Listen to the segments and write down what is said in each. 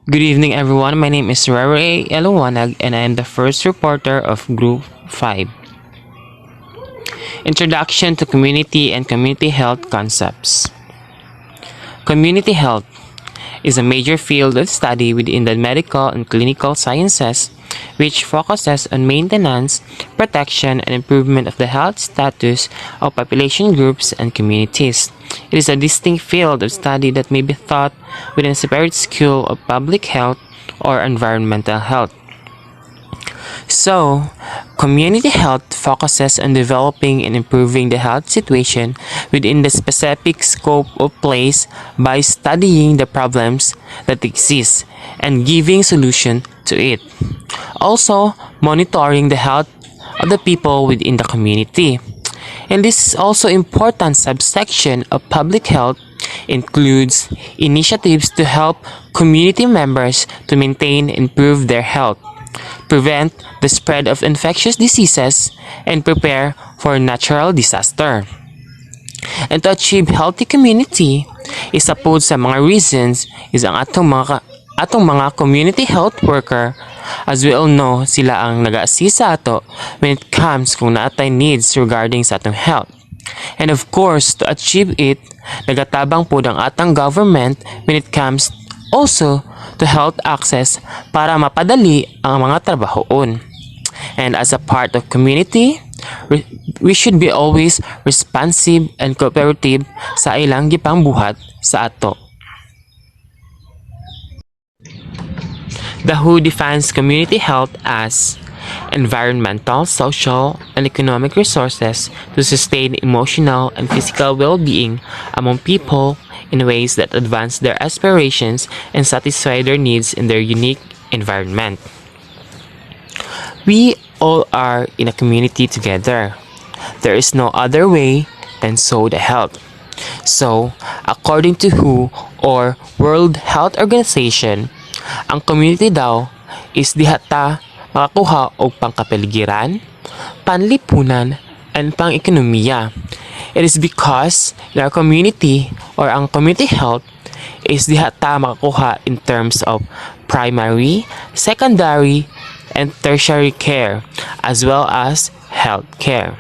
Good evening, everyone. My name is Rare Eluwanag, and I am the first reporter of Group 5. Introduction to Community and Community Health Concepts. Community health is a major field of study within the medical and clinical sciences which focuses on maintenance, protection, and improvement of the health status of population groups and communities. It is a distinct field of study that may be taught within a separate school of public health or environmental health. So, community health focuses on developing and improving the health situation within the specific scope of place by studying the problems that exist and giving solution to it. Also, monitoring the health of the people within the community. And this is also important subsection of public health includes initiatives to help community members to maintain and improve their health, prevent the spread of infectious diseases, and prepare for natural disaster. And to achieve healthy community, isa po sa mga reasons is ang atong mga community health worker. As we all know, sila ang nag-assist sa ato when it comes kung naatay needs regarding sa atong health. And of course, to achieve it, nagatabang po ang atang government when it comes also to health access para mapadali ang mga trabahoon. And as a part of community, we should be always responsive and cooperative sa ilang gipangbuhat sa ato. The WHO defines community health as environmental, social, and economic resources to sustain emotional and physical well-being among people in ways that advance their aspirations and satisfy their needs in their unique environment. We all are in a community together. There is no other way than so the health. So, according to WHO or World Health Organization, ang community daw is dihata makakuha og pangkapaligiran, panlipunan, and pang-ekonomiya. It is because in our community or ang community health is dihata makakuha in terms of primary, secondary, and tertiary care as well as health care.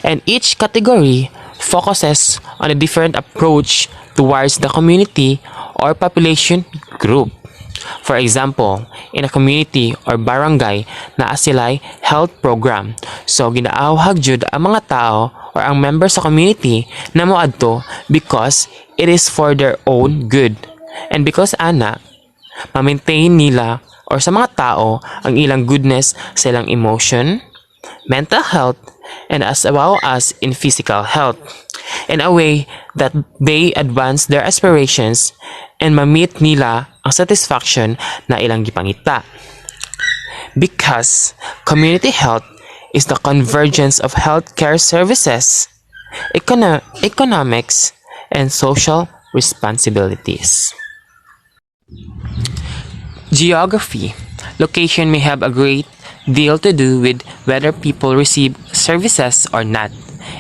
And each category focuses on a different approach towards the community or population group. For example, in a community or barangay naa sila'y health program. So ginaawhag jud ang mga tao or ang member sa community na moadto because it is for their own good. And because ana, ma-maintain nila or sa mga tao ang ilang goodness sa ilang emotion, mental health, and as well as in physical health in a way that they advance their aspirations and ma-meet nila ang satisfaction na ilang gipangita. Because community health is the convergence of healthcare services, economics, and social responsibilities. Geography. Location may have a great deal to do with whether people receive services or not.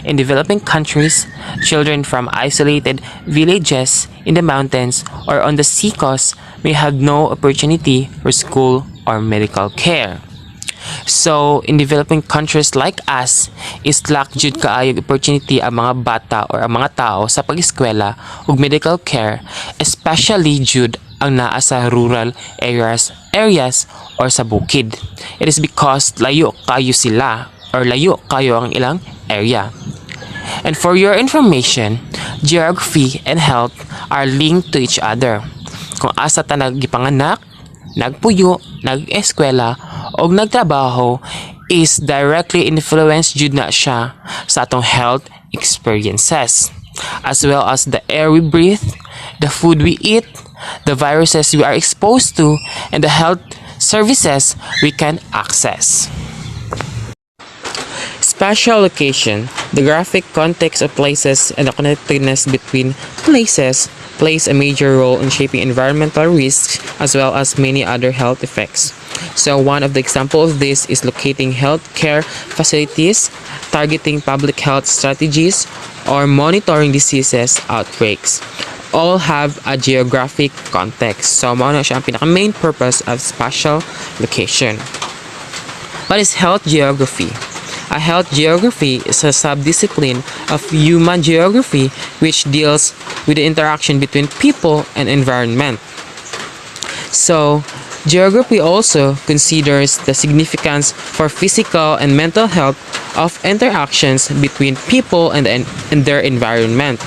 In developing countries, children from isolated villages in the mountains or on the seacoast may have no opportunity for school or medical care. So, in developing countries like us, is lack jud kaayog opportunity ang mga bata or ang mga tao sa pag-eskwela ug medical care, especially jud ang naa sa rural areas or sa bukid. It is because layo kayo sila or layo kayo ang ilang area. And for your information, geography and health are linked to each other. Kung asa ta naggipanganak, nagpuyo, nag-eskwela, o nagtrabaho is directly influenced jud na siya sa atong health experiences, as well as the air we breathe, the food we eat, the viruses we are exposed to, and the health services we can access. Spatial location, the graphic context of places and the connectedness between places plays a major role in shaping environmental risks as well as many other health effects. So one of the examples of this is locating healthcare facilities, targeting public health strategies, or monitoring diseases outbreaks. all have a geographic context. So, mao na siya ang pinaka-main purpose of spatial location. What is health geography? A health geography is a subdiscipline of human geography which deals with the interaction between people and environment. So, geography also considers the significance for physical and mental health of interactions between people and their environment.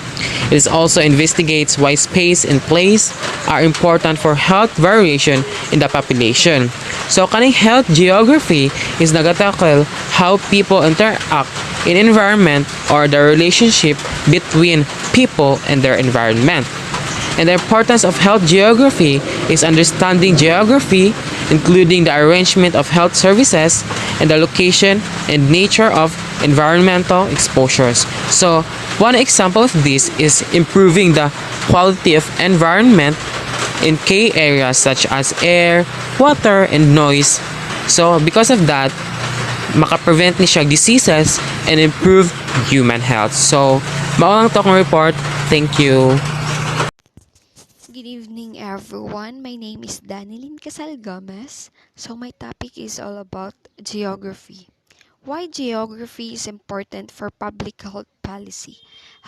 It also investigates why space and place are important for health variation in the population. So, kaning health geography is nagatackle how people interact in environment or the relationship between people and their environment. And the importance of health geography is understanding geography, including the arrangement of health services and the location and nature of environmental exposures. So, one example of this is improving the quality of environment in key areas such as air, water, and noise. So, because of that, makaprevent ni siya diseases and improve human health. So, mao lang to akong report. Thank you. Good evening, everyone. My name is Danilyn Casal Gomez. So, my topic is all about geography. Why geography is important for public health policy.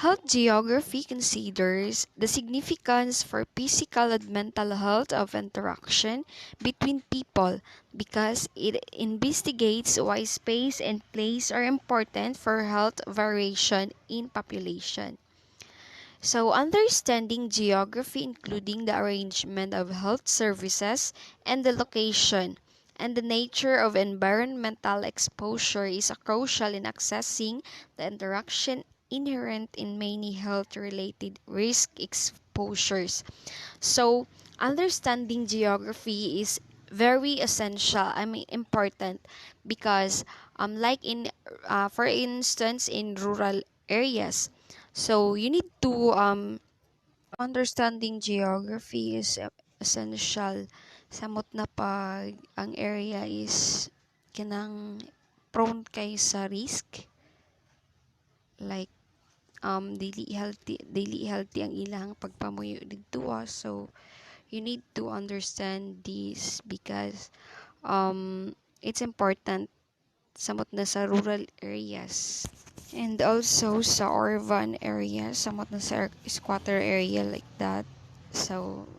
Health geography considers the significance for physical and mental health of interaction between people because it investigates why space and place are important for health variation in population. So, understanding geography, including the arrangement of health services and the location and the nature of environmental exposure, is crucial in assessing the interaction inherent in many health related risk exposures. So, understanding geography is very essential, important because like in for instance in rural areas, so you need to understanding geography is essential samot na pag ang area is kanang prone kay sa risk, like daily healthy ang ilang pagpamuyo didto, so you need to understand this because it's important samot na sa rural areas. And also sa urban area, somewhat na sa squatter area like that. So,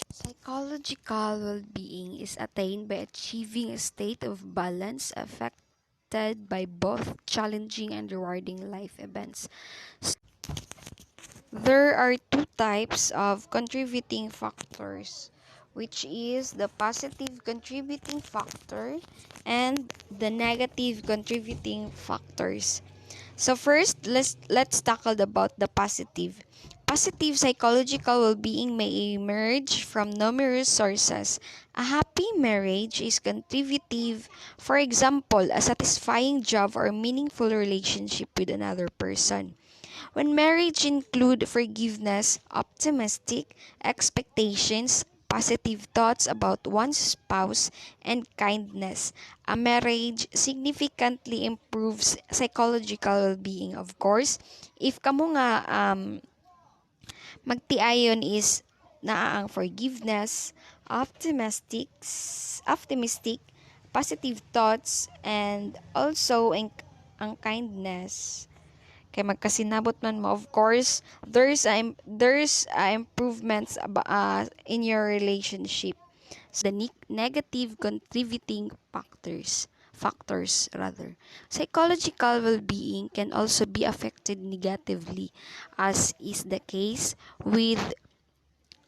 psychological well-being is attained by achieving a state of balance affected by both challenging and rewarding life events. There are two types of contributing factors, which is the positive contributing factor and the negative contributing factors. So first, let's tackle about the positive. Positive psychological well-being may emerge from numerous sources. A happy marriage is contributive, for example, a satisfying job or meaningful relationship with another person. When marriage include forgiveness, optimistic expectations, positive thoughts about one's spouse, and kindness, a marriage significantly improves psychological well-being. Of course, if kamo nga magtiayon is naa ang forgiveness, optimistic, positive thoughts, and also ang kindness, kay magkasinabot man mo, of course there's improvements in your relationship. So the negative contributing factors rather, psychological well-being can also be affected negatively, as is the case with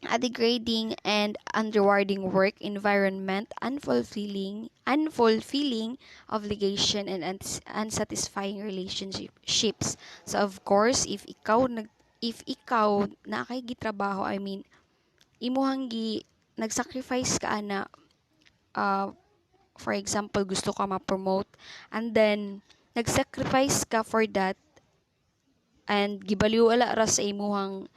a degrading and unrewarding work environment, unfulfilling obligation, and unsatisfying relationships. So of course, if ikaw na kay gitrabaho, imuhang nag-sacrifice ka ana, for example, gusto ka ma-promote, and then nag-sacrifice ka for that, and gibaliwala ra sa imuhang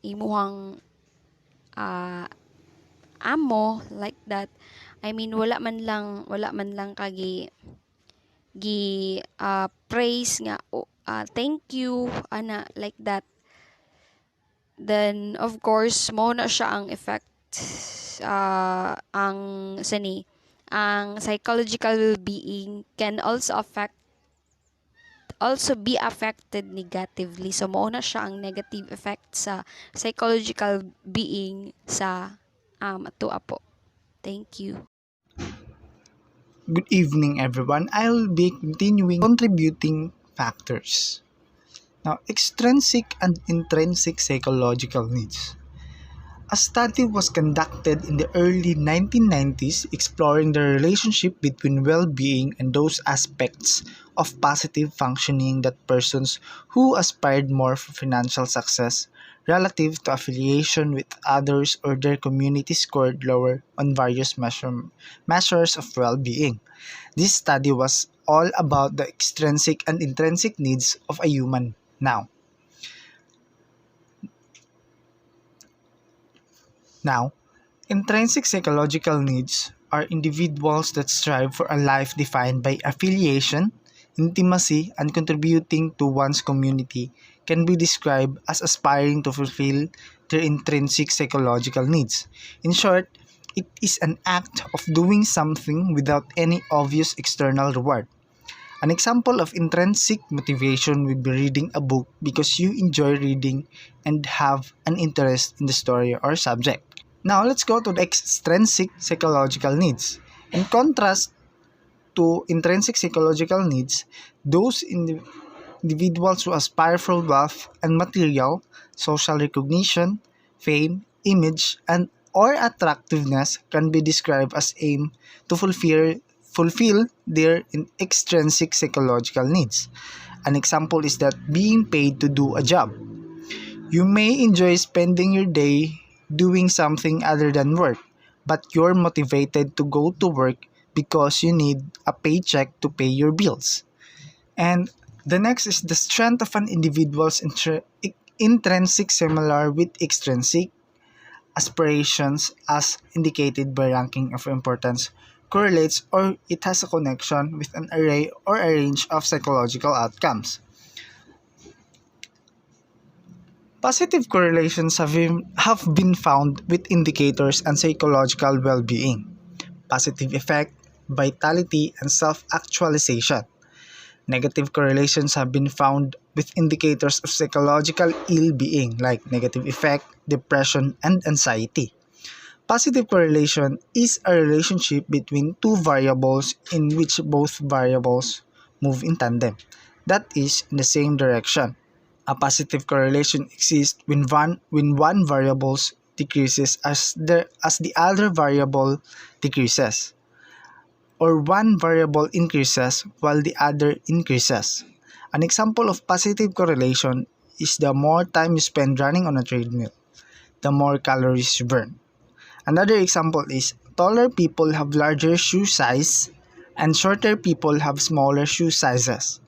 imuhang amo, like that. wala man lang kagi praise nga, thank you, ana, like that. Then, of course, mo na siya ang effect, ang sani, ang psychological well-being can also be affected negatively. So, mo na siya ang negative effect sa psychological being sa ato apo. Thank you. Good evening, everyone. I'll be continuing contributing factors. Now, extrinsic and intrinsic psychological needs. A study was conducted in the early 1990s exploring the relationship between well-being and those aspects of positive functioning that persons who aspired more for financial success relative to affiliation with others or their community scored lower on various measures of well-being. This study was all about the extrinsic and intrinsic needs of a human. Now, intrinsic psychological needs are individuals that strive for a life defined by affiliation, intimacy, and contributing to one's community can be described as aspiring to fulfill their intrinsic psychological needs. In short, it is an act of doing something without any obvious external reward. An example of intrinsic motivation would be reading a book because you enjoy reading and have an interest in the story or subject. Now, let's go to the extrinsic psychological needs. In contrast to intrinsic psychological needs, those individuals who aspire for wealth and material, social recognition, fame, image, and or attractiveness can be described as aim to fulfill their extrinsic psychological needs. An example is that being paid to do a job. You may enjoy spending your day doing something other than work, but you're motivated to go to work because you need a paycheck to pay your bills. And the next is the strength of an individual's intrinsic similar with extrinsic aspirations as indicated by ranking of importance correlates or it has a connection with an array or a range of psychological outcomes. Positive correlations have been found with indicators and psychological well-being, positive effect, vitality, and self-actualization. Negative correlations have been found with indicators of psychological ill-being like negative effect, depression, and anxiety. Positive correlation is a relationship between two variables in which both variables move in tandem, that is, in the same direction. A positive correlation exists when one variable decreases as the other variable decreases, or one variable increases while the other increases. An example of positive correlation is the more time you spend running on a treadmill, the more calories you burn. Another example is taller people have larger shoe size and shorter people have smaller shoe sizes.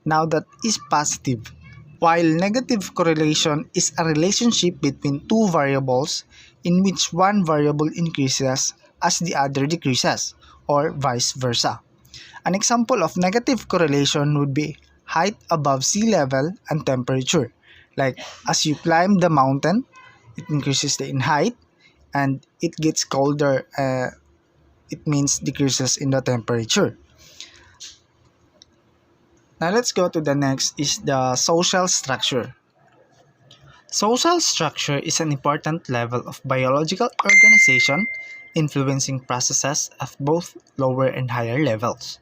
Now that is positive. While negative correlation is a relationship between two variables in which one variable increases as the other decreases, or vice versa. An example of negative correlation would be height above sea level and temperature. Like as you climb the mountain, it increases in height, and it gets colder, it means decreases in the temperature. Now let's go to the next is the social structure. Social structure is an important level of biological organization influencing processes at both lower and higher levels.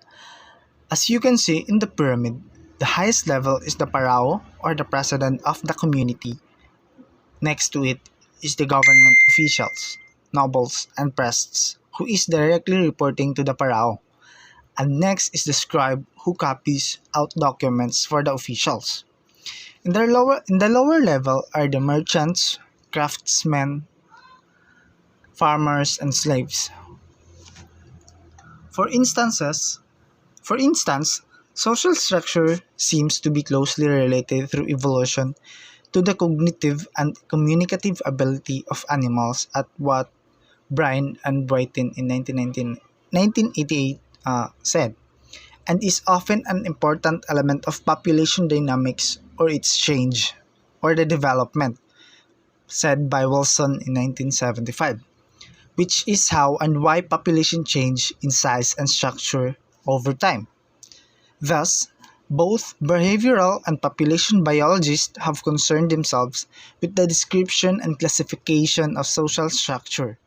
As you can see in the pyramid, the highest level is the parao or the president of the community. Next to it is the government officials, nobles, and priests, who is directly reporting to the parao. And next is the scribe who copies out documents for the officials. In the lower level are the merchants, craftsmen, farmers, and slaves. For instance, social structure seems to be closely related through evolution to the cognitive and communicative ability of animals at what Bryan and Brighton in 1988 said. and is often an important element of population dynamics or its change or the development, said by Wilson in 1975, which is how and why population change in size and structure over time. Thus, both behavioral and population biologists have concerned themselves with the description and classification of social structure